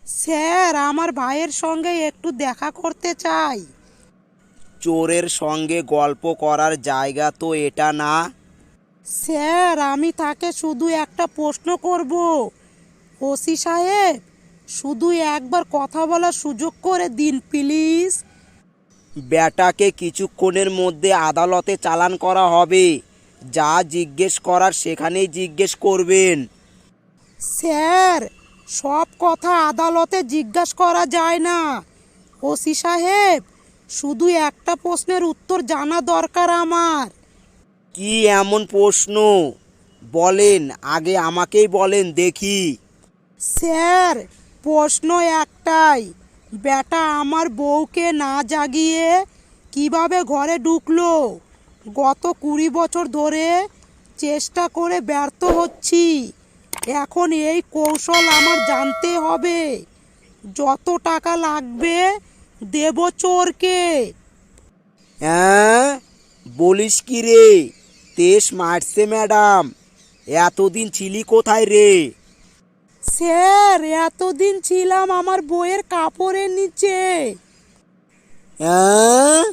Sir, আমার ভাইয়ের সঙ্গে একটু দেখা করতে চাই। চোরের সঙ্গে গল্প করার জায়গা তো এটা না। স্যার, আমি তাকে শুধু একটা প্রশ্ন করব। ওসি সাহেব, শুধু একবার কথা বলার সুযোগ করে দিন প্লিজ। ব্যাটাকে কিছুক্ষণের মধ্যে আদালতে চালান করা হবে। যা জিজ্ঞেস করার সেখানেই জিজ্ঞেস করবেন। স্যার, সব কথা আদালতে জিজ্ঞাসা করা যায় না। ওসি সাহেব, শুধু একটা প্রশ্নের উত্তর জানা দরকার আমার। কি এমন প্রশ্ন? বলেন, আগে আমাকেই বলেন দেখি। স্যার, প্রশ্ন একটাই। বেটা আমার বউকে না জাগিয়ে কিভাবে ঘরে ঢুকলো? গত 20 বছর ধরে চেষ্টা করে ব্যর্থ হচ্ছি। এখন এই কৌশল আমার জানতে হবে। যত টাকা লাগবে দেব চোরকে। হ্যাঁ, বলিস কি রে? তেস মারছে ম্যাডাম। এতদিন ছিলি কোথায় রে? স্যার, এতদিন ছিলাম আমার বইয়ের কাপড়ের নিচে। হ্যাঁ,